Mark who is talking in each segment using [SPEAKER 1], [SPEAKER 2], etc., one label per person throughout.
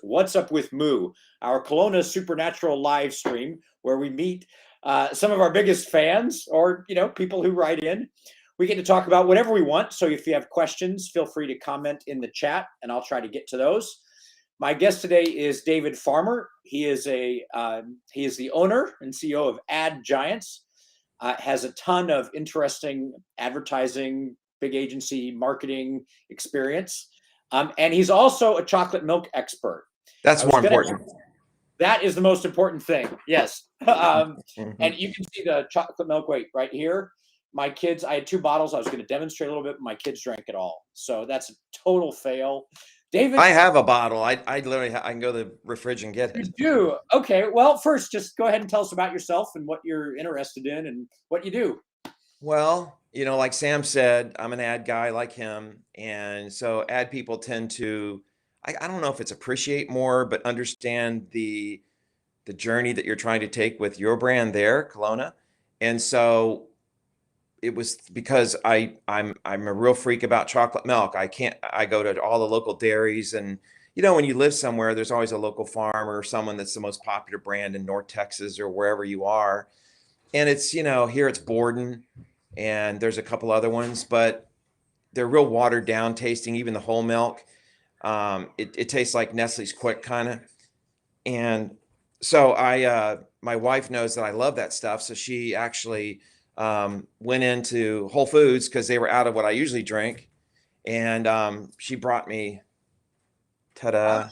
[SPEAKER 1] What's Up with Moo, our Kalona Supernatural live stream where we meet some of our biggest fans or, people who write in. We get to talk about whatever we want. So if you have questions, feel free to comment in the chat and I'll try to get to those. My guest today is David Farmer. He is the owner and CEO of Ad Giants. Has a ton of interesting advertising, big agency marketing experience. And he's also a chocolate milk expert.
[SPEAKER 2] That's more important.
[SPEAKER 1] That is the most important thing. Yes.
[SPEAKER 2] Mhm.
[SPEAKER 1] And you can see the chocolate milk weight right here. My kids, I had 2 bottles. I was going to demonstrate a little bit. But my kids drank it all. So that's a total fail. David,
[SPEAKER 2] I have a bottle. I literally I can go to the fridge and get
[SPEAKER 1] you
[SPEAKER 2] it.
[SPEAKER 1] do. Okay. Well, first, just go ahead and tell us about yourself and what you're interested in and what you do.
[SPEAKER 2] Well, like Sam said, I'm an ad guy like him. And so ad people tend to, I don't know if it's appreciate more, but understand the journey that you're trying to take with your brand there, Kalona. And so it was because I'm a real freak about chocolate milk. I go to all the local dairies, and when you live somewhere, there's always a local farm or someone that's the most popular brand in North Texas or wherever you are. And it's, here it's Borden and there's a couple other ones, but they're real watered down tasting, even the whole milk. It tastes like Nestle's Quick kind of. And so my wife knows that I love that stuff. So she actually went into Whole Foods because they were out of what I usually drink. And she brought me, ta-da.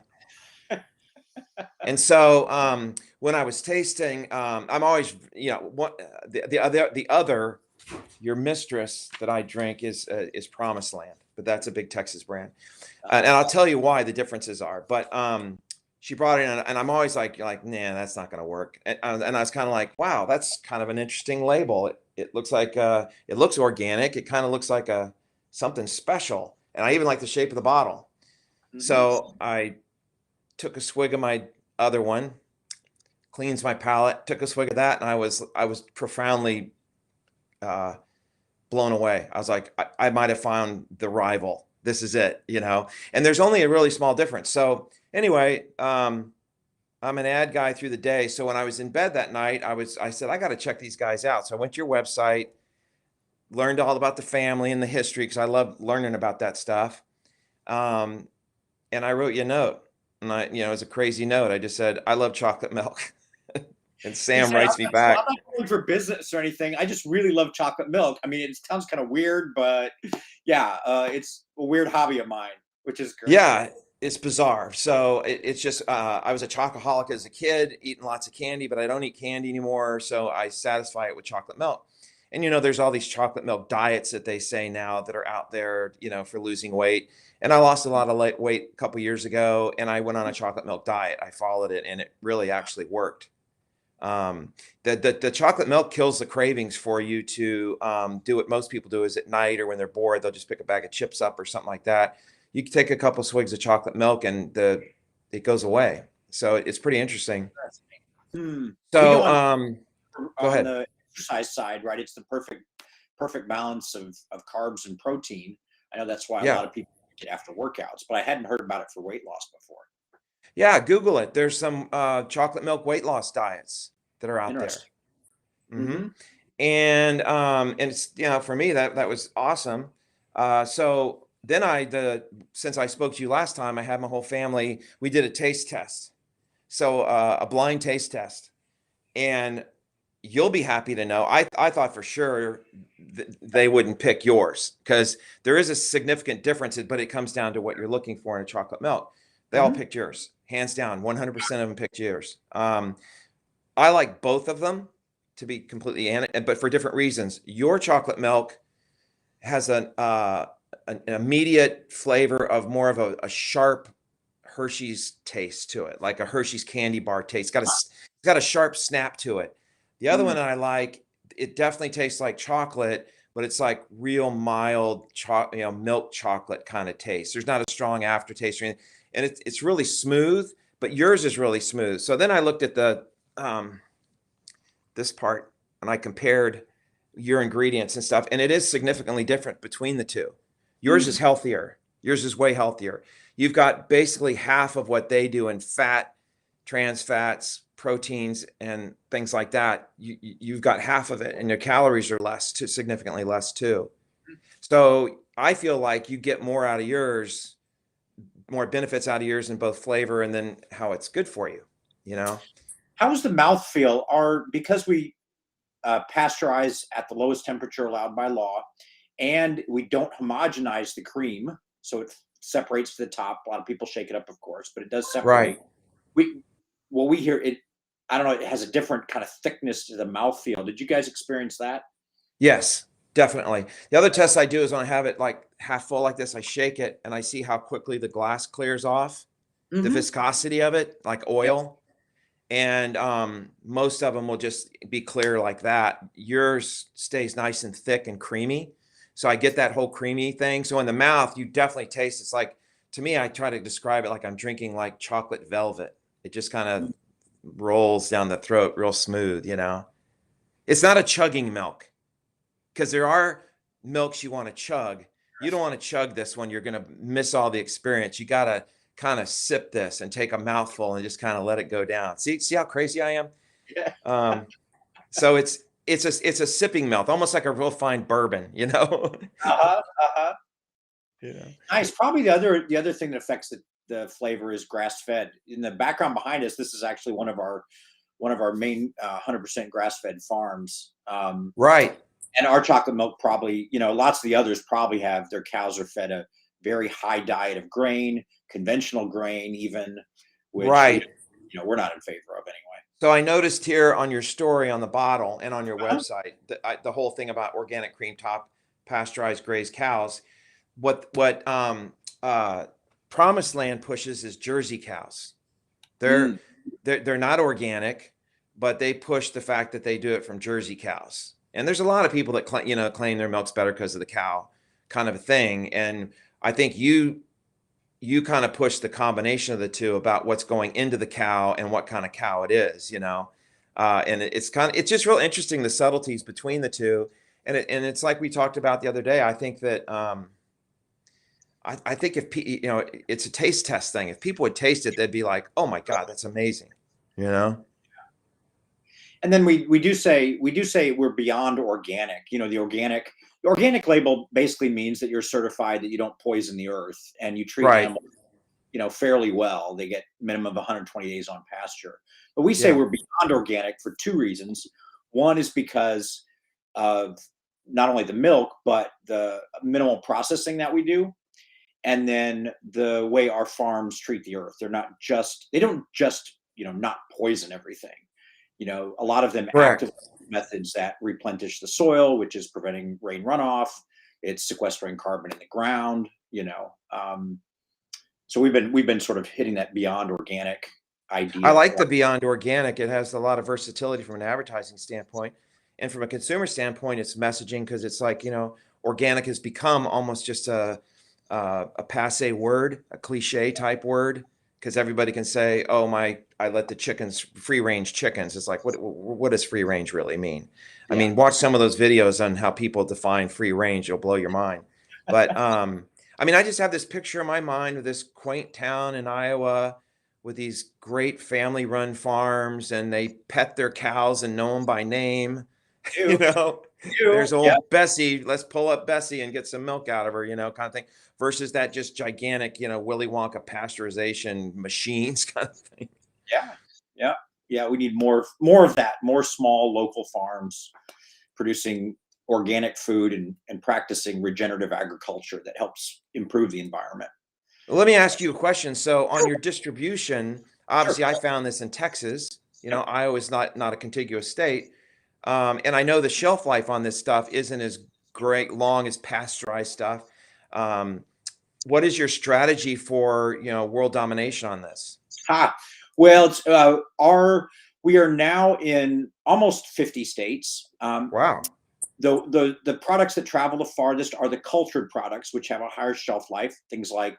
[SPEAKER 2] And so when I was tasting, I'm always, the other, your mistress that I drink is Promised Land, but that's a big Texas brand. And I'll tell you why the differences are. But she brought it in, and I'm always like, nah, that's not going to work. And I was kind of like, wow, that's kind of an interesting label. It looks like it looks organic. It kind of looks like something special. And I even like the shape of the bottle. Mm-hmm. So I took a swig of my other one, cleans my palate, took a swig of that, and I was profoundly blown away. I was like, I might have found the rival. This is it, and there's only a really small difference. So anyway, I'm an ad guy through the day. So when I was in bed that night, I said, I got to check these guys out. So I went to your website, learned all about the family and the history, because I love learning about that stuff. And I wrote you a note. And it was a crazy note. I just said, I love chocolate milk. And Sam writes me back.
[SPEAKER 1] I'm not going for business or anything. I just really love chocolate milk. I mean, it sounds kind of weird, but yeah, it's a weird hobby of mine, which is great.
[SPEAKER 2] Yeah, it's bizarre. So it's just, I was a chocoholic as a kid, eating lots of candy, but I don't eat candy anymore. So I satisfy it with chocolate milk. And, there's all these chocolate milk diets that they say now that are out there, for losing weight. And I lost a lot of weight a couple years ago, and I went on a chocolate milk diet. I followed it, and it really actually worked. The chocolate milk kills the cravings for you to do what most people do is at night or when they're bored, they'll just pick a bag of chips up or something like that. You can take a couple swigs of chocolate milk and it goes away. So it's pretty interesting.
[SPEAKER 1] So
[SPEAKER 2] go ahead.
[SPEAKER 1] On the exercise side, right? It's the perfect balance of carbs and protein. I know that's why a lot of people get after workouts, but I hadn't heard about it for weight loss before.
[SPEAKER 2] Yeah, Google it. There's some chocolate milk weight loss diets that are out there. Mm-hmm. And it's, for me, that was awesome. So then since I spoke to you last time, I had my whole family, we did a taste test. So a blind taste test. And you'll be happy to know, I thought for sure they wouldn't pick yours because there is a significant difference, but it comes down to what you're looking for in a chocolate milk. They all picked yours, hands down. 100% of them picked yours. I like both of them, to be completely honest, but for different reasons. Your chocolate milk has an immediate flavor of more of a sharp Hershey's taste to it, like a Hershey's candy bar taste. It's got a sharp snap to it. The other one I like, it definitely tastes like chocolate, but it's like real mild milk chocolate kind of taste. There's not a strong aftertaste or anything. And it's really smooth, but yours is really smooth. So then I looked at this part and I compared your ingredients and stuff, and it is significantly different between the two. Yours is healthier. Yours is way healthier. You've got basically half of what they do in fat, trans fats, proteins, and things like that. You've got half of it, and your calories are less, too, significantly less too. So I feel like you get more out of yours, more benefits out of yours in both flavor and then how it's good for you, you know?
[SPEAKER 1] How does the mouth feel? Because we pasteurize at the lowest temperature allowed by law, and we don't homogenize the cream, so it separates to the top. A lot of people shake it up, of course, but it does separate.
[SPEAKER 2] Right.
[SPEAKER 1] We hear it. I don't know. It has a different kind of thickness to the mouthfeel. Did you guys experience that?
[SPEAKER 2] Yes, definitely. The other test I do is when I have it like half full like this, I shake it and I see how quickly the glass clears off, the
[SPEAKER 1] Mm-hmm.
[SPEAKER 2] viscosity of it, like
[SPEAKER 1] Yep.
[SPEAKER 2] oil. And most of them will just be clear like that. Yours stays nice and thick and creamy. So I get that whole creamy thing. So in the mouth, you definitely taste, it's like, to me, I try to describe it like I'm drinking like chocolate velvet. It just kind of rolls down the throat real smooth, you know? It's not a chugging milk, because there are milks you want to chug. You don't want to chug this one. You're going to miss all the experience. You got to kind of sip this and take a mouthful and just kind of let it go down. See how crazy I am?
[SPEAKER 1] Yeah.
[SPEAKER 2] So it's a sipping milk, almost like a real fine bourbon, you know?
[SPEAKER 1] Uh-huh. Uh-huh.
[SPEAKER 2] Yeah.
[SPEAKER 1] Nice. Probably the other thing that affects the flavor is grass fed. In the background behind us, this is actually one of our main 100% grass fed farms.
[SPEAKER 2] Right.
[SPEAKER 1] And our chocolate milk probably, lots of the others probably have their cows are fed a very high diet of grain, conventional grain, even, which
[SPEAKER 2] Right.
[SPEAKER 1] we're not in favor of anyway.
[SPEAKER 2] So I noticed here on your story on the bottle and on your
[SPEAKER 1] Uh-huh.
[SPEAKER 2] website, the whole thing about organic cream top pasteurized grazed cows. What uh, Promised Land pushes is Jersey cows. They're
[SPEAKER 1] Mm.
[SPEAKER 2] they're not organic, but they push the fact that they do it from Jersey cows. And there's a lot of people that claim their milk's better because of the cow, kind of a thing. And I think you kind of push the combination of the two about what's going into the cow and what kind of cow it is, you know. And it's just real interesting, the subtleties between the two. And it's like we talked about the other day. I think that I think if it's a taste test thing. If people would taste it, they'd be like, "Oh my God, that's amazing," you know.
[SPEAKER 1] And then we do say we're beyond organic. The organic label basically means that you're certified that you don't poison the earth and you treat
[SPEAKER 2] Right.
[SPEAKER 1] animals, fairly well. They get minimum of 120 days on pasture. But we say
[SPEAKER 2] Yeah.
[SPEAKER 1] we're beyond organic for two reasons. One is because of not only the milk, but the minimal processing that we do. And then the way our farms treat the earth. They don't just, not poison everything. A lot of them
[SPEAKER 2] Correct.
[SPEAKER 1] actively methods that replenish the soil, which is preventing rain runoff. It's sequestering carbon in the ground. So we've been sort of hitting that beyond organic
[SPEAKER 2] I
[SPEAKER 1] idea
[SPEAKER 2] like
[SPEAKER 1] for.
[SPEAKER 2] the beyond organic. It has a lot of versatility from an advertising standpoint, and from a consumer standpoint, it's messaging, because it's like, organic has become almost just a passe word, a cliche type word, because everybody can say, "Oh I let the chickens free range chickens." It's like, what does free range really mean? I
[SPEAKER 1] Yeah.
[SPEAKER 2] mean, watch some of those videos on how people define free range; it'll blow your mind. But I mean, I just have this picture in my mind of this quaint town in Iowa with these great family-run farms, and they pet their cows and know them by name. You
[SPEAKER 1] You,
[SPEAKER 2] know,
[SPEAKER 1] you,
[SPEAKER 2] there's
[SPEAKER 1] yeah.
[SPEAKER 2] old Bessie. Let's pull up Bessie and get some milk out of her, kind of thing. Versus that just gigantic, Willy Wonka pasteurization machines kind of thing.
[SPEAKER 1] Yeah. Yeah. Yeah. We need more of that, more small local farms producing organic food and practicing regenerative agriculture that helps improve the environment.
[SPEAKER 2] Let me ask you a question. So on your distribution,
[SPEAKER 1] Sure.
[SPEAKER 2] obviously I found this in Texas.
[SPEAKER 1] Yep.
[SPEAKER 2] Iowa's not a contiguous state. And I know the shelf life on this stuff isn't as great long as pasteurized stuff. Um, what is your strategy for, world domination on this?
[SPEAKER 1] Well, we are now in almost 50 states.
[SPEAKER 2] Wow.
[SPEAKER 1] The products that travel the farthest are the cultured products, which have a higher shelf life. Things like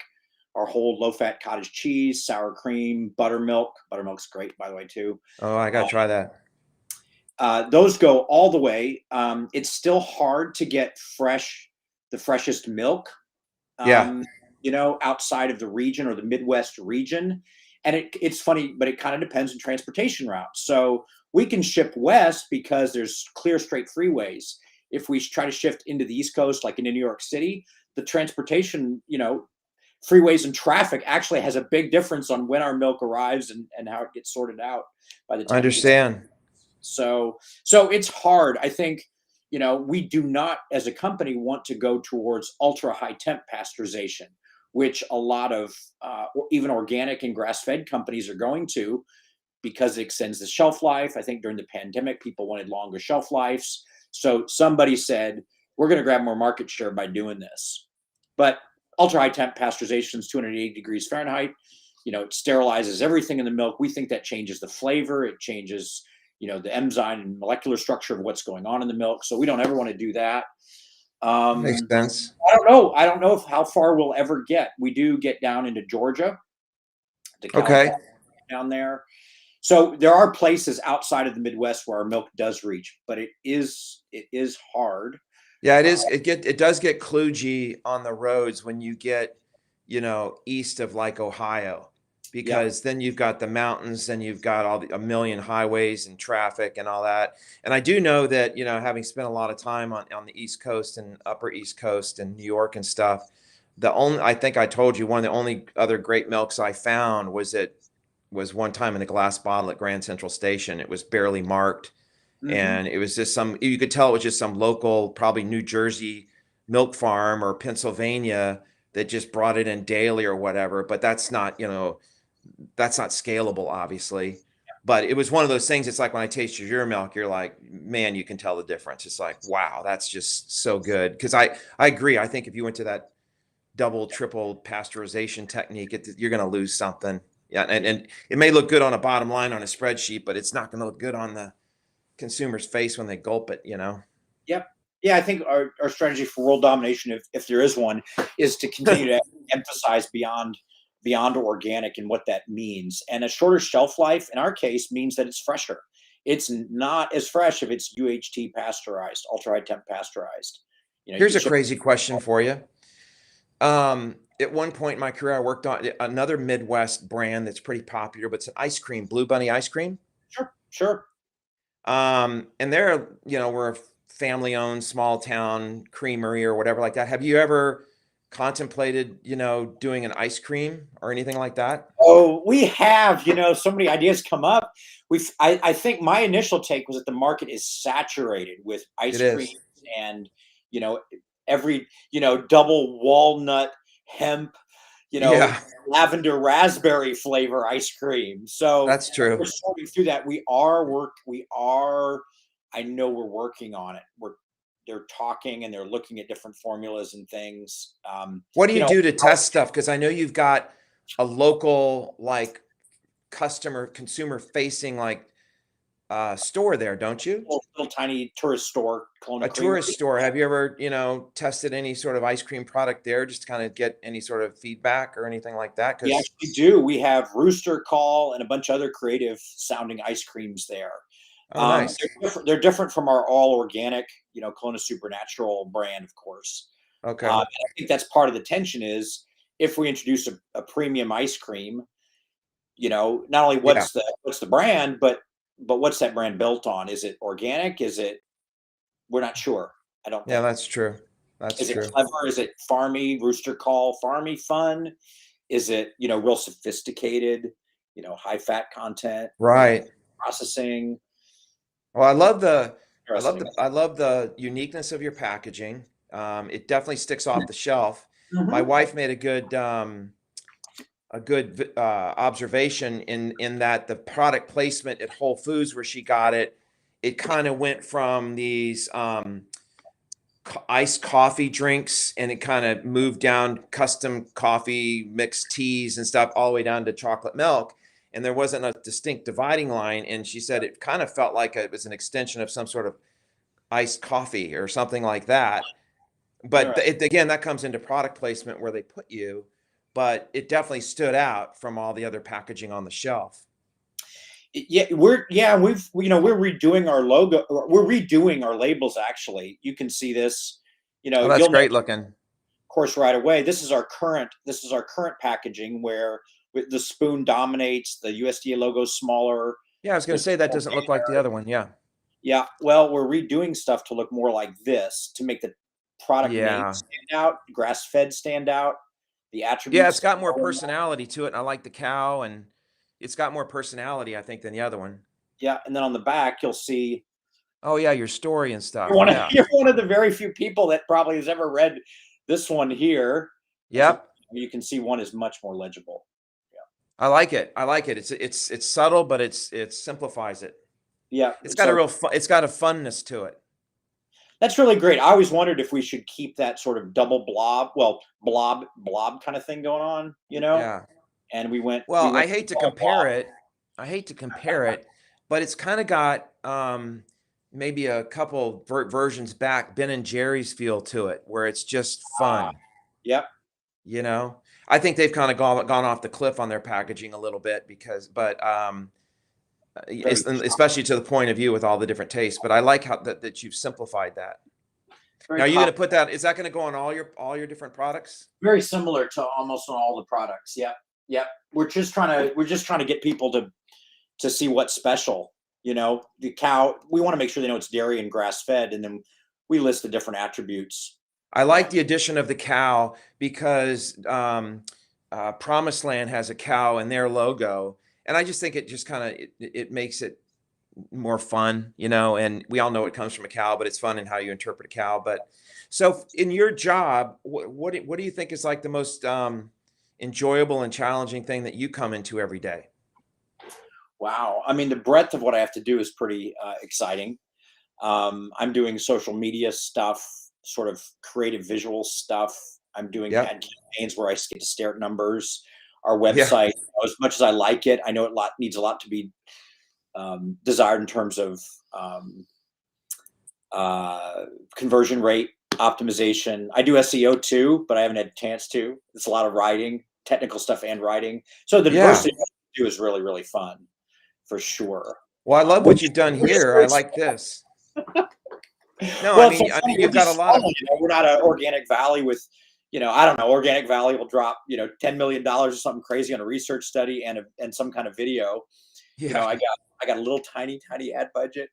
[SPEAKER 1] our whole low-fat cottage cheese, sour cream, buttermilk. Buttermilk's great, by the way, too.
[SPEAKER 2] Oh, I got to try that.
[SPEAKER 1] Those go all the way. It's still hard to get the freshest milk.
[SPEAKER 2] Yeah.
[SPEAKER 1] Um, outside of the region or the Midwest region. And it's funny, but it kind of depends on transportation routes. So we can ship west because there's clear, straight freeways. If we try to shift into the East Coast, like into New York City, the transportation, freeways and traffic actually has a big difference on when our milk arrives and how it gets sorted out by the
[SPEAKER 2] I
[SPEAKER 1] time.
[SPEAKER 2] understand.
[SPEAKER 1] So it's hard. I think, we do not, as a company, want to go towards ultra high temp pasteurization, which a lot of even organic and grass-fed companies are going to, because it extends the shelf life. I think during the pandemic, people wanted longer shelf lives. So somebody said, we're going to grab more market share by doing this. But ultra high temp pasteurization is 280 degrees Fahrenheit. It sterilizes everything in the milk. We think that changes the flavor. It changes, the enzyme and molecular structure of what's going on in the milk. So we don't ever want to do that.
[SPEAKER 2] Makes sense.
[SPEAKER 1] I don't know how far we'll ever get. We do get down into Georgia, to California, down there. So there are places outside of the Midwest where our milk does reach, but it is hard.
[SPEAKER 2] Yeah, it is. It does get kludgy on the roads when you get, east of like Ohio, because then you've got the mountains, and you've got a million highways and traffic and all that. And I do know that, having spent a lot of time on the East Coast and Upper East Coast and New York and stuff, I think I told you, one of the only other great milks I found was one time in a glass bottle at Grand Central Station. It was barely marked. And it was just you could tell it was just some local, probably New Jersey milk farm or Pennsylvania that just brought it in daily or whatever. But that's not scalable, obviously. But it was one of those things. It's like when I tasted your milk, you're like, man, you can tell the difference. It's like, wow, that's just so good. Because I agree. I think if you went to that double, triple pasteurization technique, you're going to lose something. Yeah, and it may look good on a bottom line on a spreadsheet, but it's not going to look good on the consumer's face when they gulp it.
[SPEAKER 1] Yep. Yeah, I think our strategy for world domination, if there is one, is to continue to emphasize beyond organic and what that means. And a shorter shelf life, in our case, means that it's fresher. It's not as fresh if it's UHT pasteurized, ultra high temp pasteurized.
[SPEAKER 2] Here's a crazy question for you. At one point in my career, I worked on another Midwest brand that's pretty popular, but it's an ice cream, Blue Bunny ice cream.
[SPEAKER 1] Sure.
[SPEAKER 2] And they're, we're a family-owned small town creamery or whatever like that. Have you ever contemplated, doing an ice cream or anything like that?
[SPEAKER 1] Oh, we have, so many ideas come up. I think my initial take was that the market is saturated with ice cream and, every, double walnut, hemp, lavender raspberry flavor ice cream. So
[SPEAKER 2] that's true.
[SPEAKER 1] We're sorting through that. I know we're working on it. They're talking and they're looking at different formulas and things.
[SPEAKER 2] What do you do to test stuff? Because I know you've got a local, like, consumer facing, like, store there, don't you?
[SPEAKER 1] Little tiny tourist store, Kalona.
[SPEAKER 2] A tourist store. Have you ever, tested any sort of ice cream product there, just to kind of get any sort of feedback or anything like that?
[SPEAKER 1] We actually do. We have Rooster Call and a bunch of other creative sounding ice creams there.
[SPEAKER 2] Oh, nice.
[SPEAKER 1] They're different from our all organic, Kalona Supernatural brand, of course.
[SPEAKER 2] Okay.
[SPEAKER 1] I think that's part of the tension is if we introduce a premium ice cream, not only what's the brand, but what's that brand built on? Is it organic? We're not sure. I don't think.
[SPEAKER 2] Yeah, that's true.
[SPEAKER 1] Is it clever? Is it farmy, Rooster Call, farmy fun? Is it, real sophisticated, high fat content?
[SPEAKER 2] Right.
[SPEAKER 1] Processing.
[SPEAKER 2] Well, I love the uniqueness of your packaging. It definitely sticks off the shelf. My wife made a good observation in that the product placement at Whole Foods where she got it, it kind of went from these iced coffee drinks, and it kind of moved down custom coffee, mixed teas and stuff, all the way down to chocolate milk. And there wasn't a distinct dividing line. And she said it kind of felt like it was an extension of some sort of iced coffee or something like that. But again, that comes into product placement where they put you. But it definitely stood out from all the other packaging on the shelf.
[SPEAKER 1] Yeah, we're redoing our logo. We're redoing our labels. Actually, you can see this.
[SPEAKER 2] Oh, that's great looking.
[SPEAKER 1] course, right away, this is our current packaging where the spoon dominates, the USDA logo is smaller.
[SPEAKER 2] Yeah, I was going to
[SPEAKER 1] There's
[SPEAKER 2] say that
[SPEAKER 1] more
[SPEAKER 2] doesn't look like the
[SPEAKER 1] banner.
[SPEAKER 2] other one. Yeah.
[SPEAKER 1] Yeah, well, we're redoing stuff to look more like this to make the product name
[SPEAKER 2] Yeah.
[SPEAKER 1] stand out, grass-fed stand out, the
[SPEAKER 2] Yeah, it's
[SPEAKER 1] attributes.
[SPEAKER 2] got more personality to it. And I like the cow, and it's got more personality, I think, than the other one.
[SPEAKER 1] Yeah, and then on the back, you'll see
[SPEAKER 2] Oh yeah, your story and stuff. Yeah.
[SPEAKER 1] you're one of the very few people that probably has ever read this one here. As
[SPEAKER 2] Yep.
[SPEAKER 1] you can see, one is much more legible.
[SPEAKER 2] I like it. I like it. It's subtle, but it simplifies it.
[SPEAKER 1] Yeah,
[SPEAKER 2] It's got a
[SPEAKER 1] so
[SPEAKER 2] real fun, it's got a funness to it.
[SPEAKER 1] that's really great. I always wondered if we should keep that sort of double blob kind of thing going on,
[SPEAKER 2] Yeah.
[SPEAKER 1] And we went
[SPEAKER 2] Well, I
[SPEAKER 1] with
[SPEAKER 2] hate to
[SPEAKER 1] all
[SPEAKER 2] compare
[SPEAKER 1] blob.
[SPEAKER 2] it. I hate to compare it, but it's kind of got maybe a couple versions back Ben and Jerry's feel to it, where it's just fun.
[SPEAKER 1] Yep.
[SPEAKER 2] You know, I think they've kind of gone off the cliff on their packaging a little bit but
[SPEAKER 1] Very
[SPEAKER 2] especially to the point of view with all the different tastes. But I like how that you've simplified that. Now,
[SPEAKER 1] very
[SPEAKER 2] are you going to
[SPEAKER 1] pop,
[SPEAKER 2] put that? Is that going to go on all your different products?
[SPEAKER 1] very similar to almost on all the products. Yep. Yep. We're just trying to get people to see what's special. The cow, we want to make sure they know it's dairy and grass fed, and then we list the different attributes.
[SPEAKER 2] I like the addition of the cow because Promised Land has a cow in their logo, and I just think it just kind of it makes it more fun, and we all know it comes from a cow, but it's fun in how you interpret a cow. But so in your job, what do you think is like the most enjoyable and challenging thing that you come into every day?
[SPEAKER 1] Wow. I mean, the breadth of what I have to do is pretty exciting. I'm doing social media stuff, sort of creative visual stuff. I'm doing
[SPEAKER 2] Yep.
[SPEAKER 1] ad campaigns where I get to stare at numbers. Our
[SPEAKER 2] Yeah.
[SPEAKER 1] website, as much as I like it, I know needs a lot to be desired in terms of conversion rate optimization. I do SEO too, but I haven't had a chance to. It's a lot of writing, technical stuff, and writing. So the
[SPEAKER 2] Yeah.
[SPEAKER 1] diversity I do is really, really fun, for sure.
[SPEAKER 2] Well, I love
[SPEAKER 1] We're
[SPEAKER 2] what
[SPEAKER 1] just,
[SPEAKER 2] you've done
[SPEAKER 1] we're just
[SPEAKER 2] here.
[SPEAKER 1] very
[SPEAKER 2] I like this. No,
[SPEAKER 1] well, it's so funny. We're
[SPEAKER 2] you've got a
[SPEAKER 1] just
[SPEAKER 2] lot
[SPEAKER 1] small.
[SPEAKER 2] of,
[SPEAKER 1] We're not an Organic Valley with, I don't know. Organic Valley will drop, $10 million or something crazy on a research study and some kind of video.
[SPEAKER 2] yeah.
[SPEAKER 1] I got a little tiny ad budget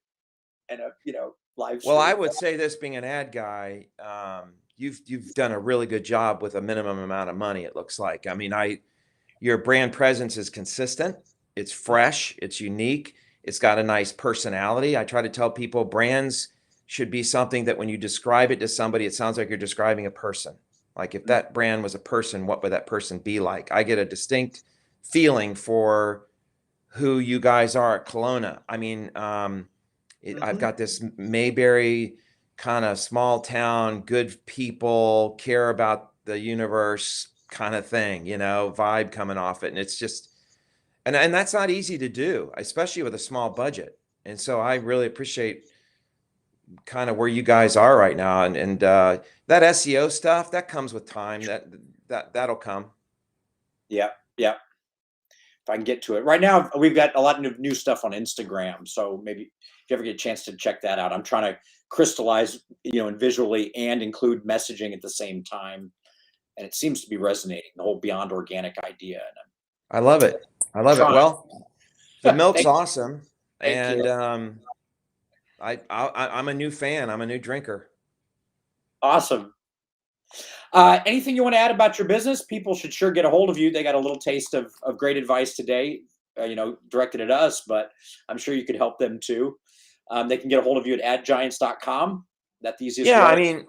[SPEAKER 1] and a live
[SPEAKER 2] Well, I
[SPEAKER 1] stream.
[SPEAKER 2] would say this, being an ad guy, you've done a really good job with a minimum amount of money, it looks like. I mean, your brand presence is consistent, it's fresh, it's unique, it's got a nice personality. I try to tell people brands should be something that when you describe it to somebody, it sounds like you're describing a person. Like if that brand was a person, what would that person be like? I get a distinct feeling for who you guys are at Kalona. I mean, I've got this Mayberry kind of small town, good people, care about the universe kind of thing, vibe coming off it. And it's just, and that's not easy to do, especially with a small budget. And so I really appreciate kind of where you guys are right now. And that SEO stuff, that comes with time. That'll come.
[SPEAKER 1] Yeah, yeah. If I can get to it. Right now, we've got a lot of new stuff on Instagram. So maybe if you ever get a chance to check that out, I'm trying to crystallize, and visually and include messaging at the same time. And it seems to be resonating, the whole beyond organic idea. And
[SPEAKER 2] I love it. I love it.
[SPEAKER 1] trying.
[SPEAKER 2] Well, the milk's
[SPEAKER 1] Thank,
[SPEAKER 2] awesome.
[SPEAKER 1] thank you.
[SPEAKER 2] And I'm a new fan. I'm a new drinker.
[SPEAKER 1] Awesome. Anything you want to add about your business? People should sure get a hold of you. They got a little taste of great advice today, directed at us, but I'm sure you could help them too. They can get a hold of you at adgiants.com. That's the easiest
[SPEAKER 2] Yeah, I
[SPEAKER 1] way.
[SPEAKER 2] mean,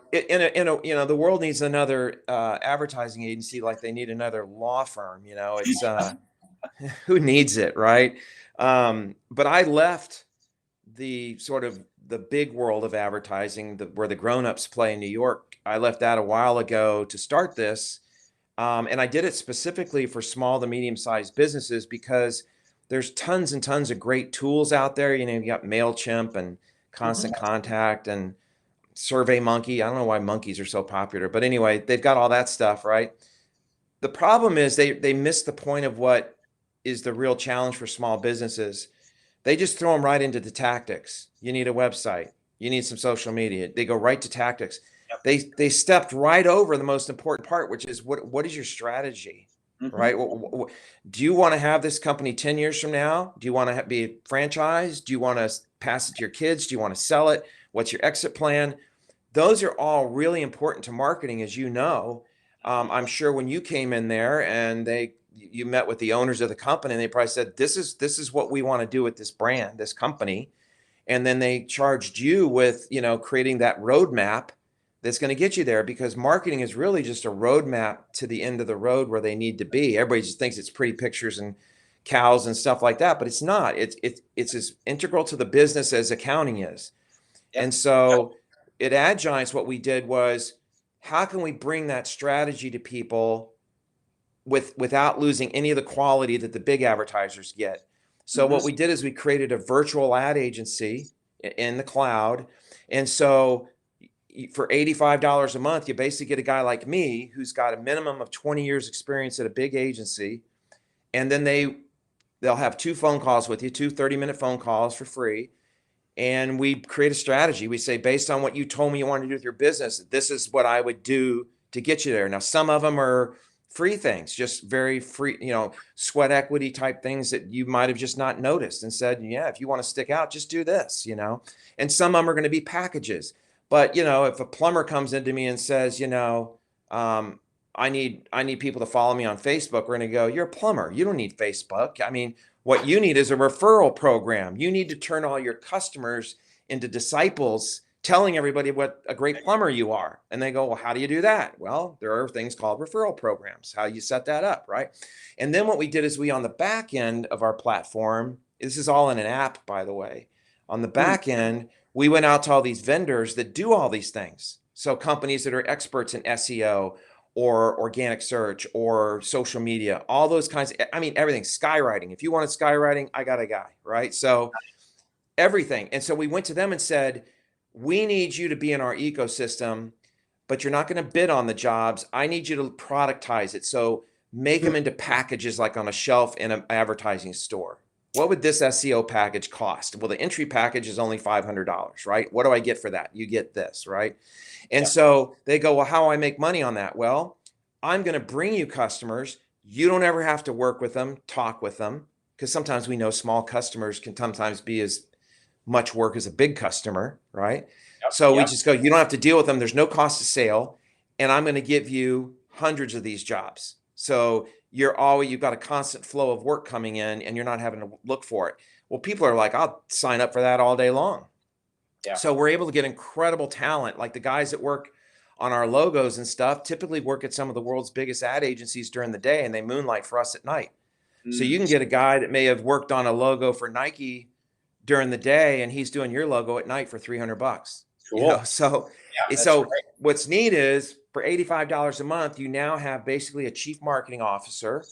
[SPEAKER 2] the world needs another advertising agency like they need another law firm. It's who needs it, right? But I left the sort of the big world of advertising, where the grown-ups play in New York. I left that a while ago to start this. And I did it specifically for small to medium-sized businesses because there's tons and tons of great tools out there. You got MailChimp and Constant Contact and SurveyMonkey. I don't know why monkeys are so popular, but anyway, they've got all that stuff, right? The problem is they miss the point of what is the real challenge for small businesses. They just throw them right into the tactics. You need a website. You need some social media. They go right to tactics.
[SPEAKER 1] Yep.
[SPEAKER 2] they stepped right over the most important part, which is what is your strategy, right? Do you want to have this company 10 years from now? Do you want to be franchised? Do you want to pass it to your kids? Do you want to sell it? What's your exit plan? Those are all really important to marketing, as you know. I'm sure when you came in there and you met with the owners of the company, and they probably said, this is what we want to do with this brand, this company. And then they charged you with, creating that roadmap that's going to get you there, because marketing is really just a roadmap to the end of the road where they need to be. Everybody just thinks it's pretty pictures and cows and stuff like that, but it's not. It's as integral to the business as accounting is. Yep. And so at Adgiants, what we did was, how can we bring that strategy to people without losing any of the quality that the big advertisers get? So what we did is we created a virtual ad agency in the cloud. And so for $85 a month, you basically get a guy like me who's got a minimum of 20 years experience at a big agency. And then they'll have 2 phone calls with you, 2 30-minute phone calls for free. And we create a strategy. We say, based on what you told me you wanted to do with your business, this is what I would do to get you there. Now, some of them are free things, just very free, sweat equity type things that you might have just not noticed and said, yeah, if you want to stick out, just do this, and some of them are going to be packages. But, if a plumber comes into me and says, I need people to follow me on Facebook, we're going to go, you're a plumber. You don't need Facebook. I mean, what you need is a referral program. You need to turn all your customers into disciples, telling everybody what a great plumber you are. And they go, well, how do you do that? Well, there are things called referral programs, how you set that up, right? And then what we did is on the back end of our platform, this is all in an app, by the way. On the back end, we went out to all these vendors that do all these things. So companies that are experts in SEO or organic search or social media, all those kinds of, everything, skywriting. If you wanted skywriting, I got a guy, right? So everything. And so we went to them and said, we need you to be in our ecosystem, but you're not going to bid on the jobs. I need you to productize it. So make them into packages, like on a shelf in an advertising store. What would this SEO package cost? Well, the entry package is only $500, right? What do I get for that? You get this, right? And so they go, well, how do I make money on that? Well, I'm going to bring you customers. You don't ever have to work with them, talk with them, because sometimes we know small customers can sometimes be as much work as a big customer, right? So we just go, you don't have to deal with them. There's no cost of sale. And I'm going to give you hundreds of these jobs. So you've got a constant flow of work coming in and you're not having to look for it. Well, people are like, I'll sign up for that all day long. Yeah. So we're able to get incredible talent. Like the guys that work on our logos and stuff typically work at some of the world's biggest ad agencies during the day, and they moonlight for us at night. So you can get a guy that may have worked on a logo for Nike during the day, and he's doing your logo at night for $300. Cool. So what's neat is for $85 a month, you now have basically a chief marketing officer,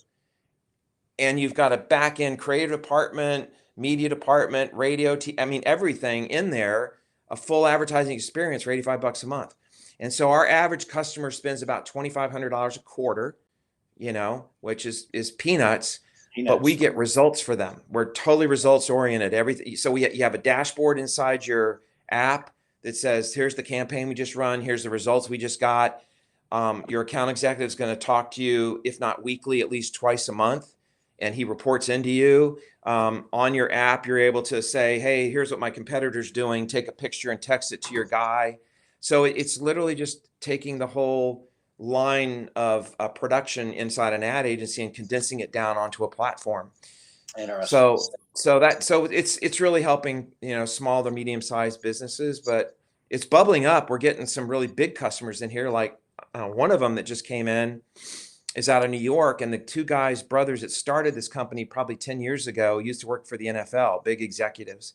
[SPEAKER 2] and you've got a back end creative department, media department, radio, everything in there, a full advertising experience for $85 a month. And so our average customer spends about $2,500 a quarter, which is peanuts. But we get results for them. We're totally results oriented. Everything. So you have a dashboard inside your app that says, here's the campaign we just run. Here's the results we just got. Your account executive is going to talk to you, if not weekly, at least twice a month. And he reports into you. On your app, you're able to say, hey, here's what my competitor's doing. Take a picture and text it to your guy. So it's literally just taking the whole line of production inside an ad agency and condensing it down onto a platform. Interesting. So it's really helping, small to medium sized businesses, but it's bubbling up. We're getting some really big customers in here. Like one of them that just came in is out of New York, and the 2 brothers that started this company probably 10 years ago used to work for the NFL, big executives.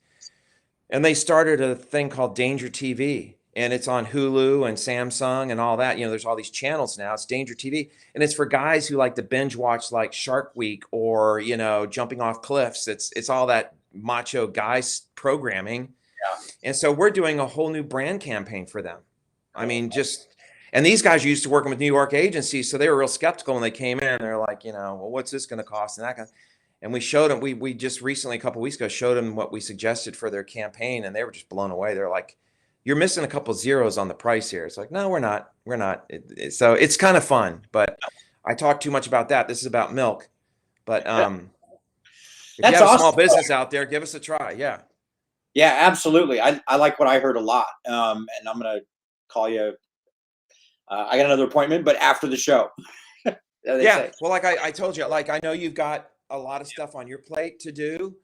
[SPEAKER 2] And they started a thing called Danger TV. And it's on Hulu and Samsung and all that. There's all these channels now. It's Danger TV. And it's for guys who like to binge watch like Shark Week or, jumping off cliffs. It's all that macho guys programming. Yeah. And so we're doing a whole new brand campaign for them. And these guys are used to working with New York agencies. So they were real skeptical when they came in. They're like, well, what's this going to cost? And we showed them, we just recently, a couple of weeks ago, showed them what we suggested for their campaign. And they were just blown away. They're like, you're missing a couple zeros on the price here. It's like, no, we're not. So it's kind of fun, but I talk too much about that. This is about milk. But if you
[SPEAKER 1] That's
[SPEAKER 2] have a small
[SPEAKER 1] awesome.
[SPEAKER 2] business out there, give us a try. Yeah.
[SPEAKER 1] Yeah, absolutely. I like what I heard a lot. And I'm going to call you. I got another appointment, but after the show.
[SPEAKER 2] Yeah.
[SPEAKER 1] Say.
[SPEAKER 2] Well, like I told you, like I know you've got a lot of stuff on your plate to do.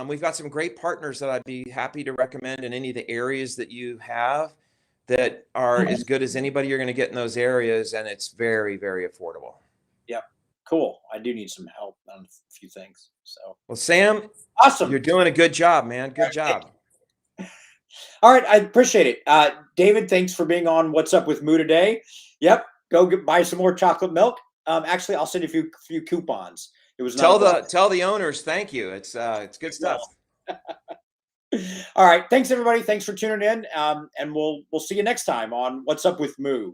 [SPEAKER 2] We've got some great partners that I'd be happy to recommend in any of the areas that you have that are as good as anybody you're going to get in those areas. And it's very, very affordable.
[SPEAKER 1] Yep. Cool. I do need some help on a few things. So,
[SPEAKER 2] well, Sam,
[SPEAKER 1] awesome.
[SPEAKER 2] You're doing a good job, man. Good job.
[SPEAKER 1] All right. I appreciate it. David, thanks for being on What's Up with Moo today. Yep. Go buy some more chocolate milk. Actually, I'll send you a few coupons. It was
[SPEAKER 2] tell the owners thank you. It's good stuff.
[SPEAKER 1] All right. Thanks everybody. Thanks for tuning in. And we'll see you next time on What's Up with Moo.